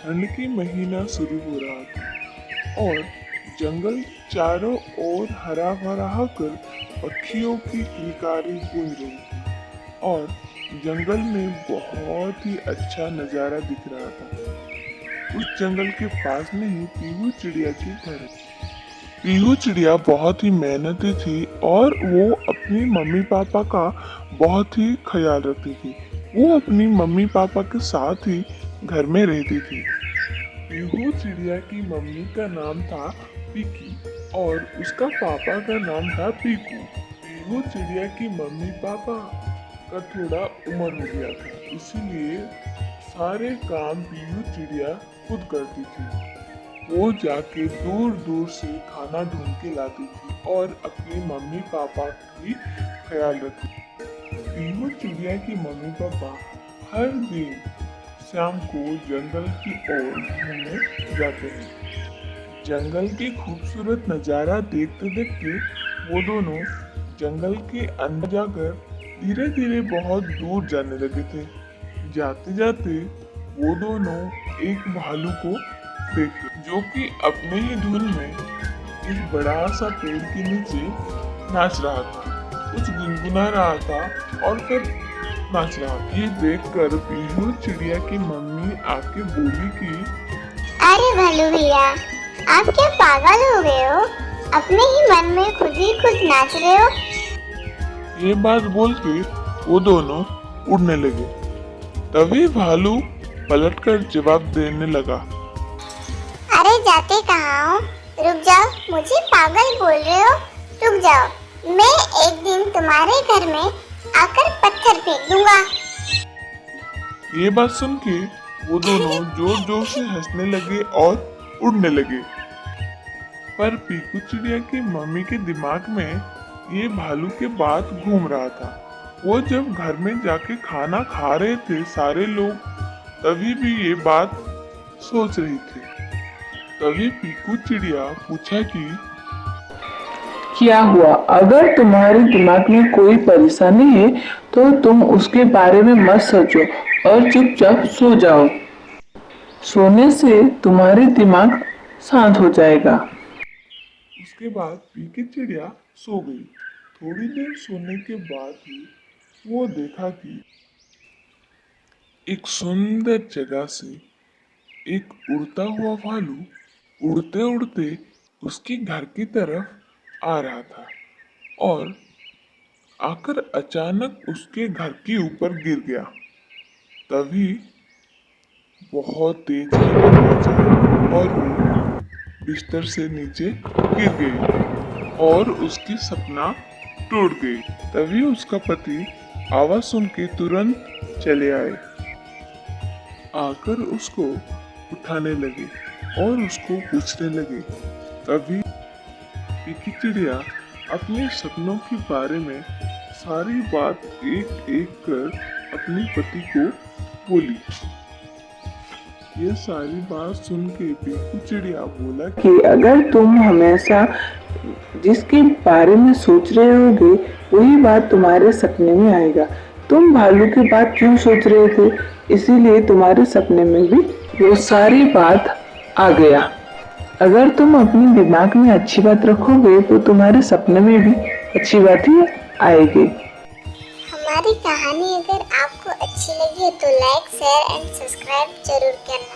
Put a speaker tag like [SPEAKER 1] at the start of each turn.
[SPEAKER 1] ठंड की महीना शुरू हो रहा था और जंगल चारों ओर हरा भरा होकर पक्षियों की किलकारी गूंज रही थी और जंगल में बहुत ही अच्छा नजारा दिख रहा था। उस जंगल के पास में ही पीहू चिड़िया की घर है। पीहू चिड़िया बहुत ही मेहनती थी और वो अपनी मम्मी पापा का बहुत ही ख्याल रखती थी। वो अपनी मम्मी पापा के साथ ही घर में रहती थी। पीहू चिड़िया की मम्मी का नाम था पिकी और उसका पापा का नाम था पीकू। पीहू चिड़िया की मम्मी पापा का थोड़ा उम्र हो गया था, इसीलिए सारे काम पीहू चिड़िया खुद करती थी। वो जाके दूर दूर से खाना ढूंढ के लाती थी और अपनी मम्मी पापा की ख्याल रखती थी। पीहू चिड़िया की मम्मी पापा हर दिन शाम को जंगल की ओर घूमने जाते हैं। जंगल की खूबसूरत नज़ारा देखते देखते वो दोनों जंगल के अंदर जाकर धीरे धीरे बहुत दूर जाने लगे थे। जाते जाते वो दोनों एक भालू को देखे जो कि अपने ही धुन में एक बड़ा सा पेड़ के नीचे नाच रहा था। कुछ गुनगुना रहा था और फिर नाच रहा था। ये देखकर पीहू चिड़िया की मम्मी आके बोली कि
[SPEAKER 2] अरे भालू भैया, आप क्या पागल हो गए हो? अपने ही मन में खुद ही खुद नाच रहे हो।
[SPEAKER 1] ये बात बोल के वो दोनों उड़ने लगे। तभी भालू पलटकर जवाब देने लगा,
[SPEAKER 2] अरे जाते कहाँ हो? रुक जाओ, मुझे पागल बोल रहे हो? रुक जाओ, मैं एक दिन तुम्हारे घर में आकर पत्थर फेंक दूंगा।
[SPEAKER 1] ये बात सुन के वो दोनों जोर जोर से हंसने लगे और उड़ने लगे। पर पीकू चिड़िया की मम्मी के दिमाग में ये भालू के बात घूम रहा था। वो जब घर में जाके खाना खा रहे थे सारे लोग, तभी भी ये बात सोच रही थी। तभी पीकू चिड़िया पूछा कि
[SPEAKER 3] क्या हुआ? अगर तुम्हारे दिमाग में कोई परेशानी है तो तुम उसके बारे में मत सोचो और चुपचाप सो जाओ। सोने से तुम्हारे दिमाग शांत हो जाएगा।
[SPEAKER 1] उसके बाद पीकी चिड़िया सो गई। थोड़ी देर सोने के बाद ही वो देखा कि एक सुंदर जगह से एक उड़ता हुआ भालू उड़ते उड़ते उसके घर की तरफ आ रहा था और आकर अचानक उसके घर के ऊपर गिर गया। तभी बहुत तेज आवाज आई और वो बिस्तर से नीचे गिर गई और उसकी सपना टूट गई। तभी उसका पति आवाज सुन के तुरंत चले आए, आकर उसको उठाने लगे और उसको पूछने लगे। तभी पीकी चिड़िया अपने सपनों के बारे में सारी बात एक एक कर अपने पति को बोली। ये सारी बात सुन के पीकू चिड़िया बोला
[SPEAKER 3] कि अगर तुम हमेशा जिसके बारे में सोच रहे होगे वही बात तुम्हारे सपने में आएगा। तुम भालू की बात क्यों सोच रहे थे, इसीलिए तुम्हारे सपने में भी वो सारी बात आ गया। अगर तुम अपने दिमाग में अच्छी बात रखोगे तो तुम्हारे सपने में भी अच्छी बात ही आएगी।
[SPEAKER 2] हमारी कहानी अगर आपको अच्छी लगी तो लाइक, शेयर एंड सब्सक्राइब जरूर करना।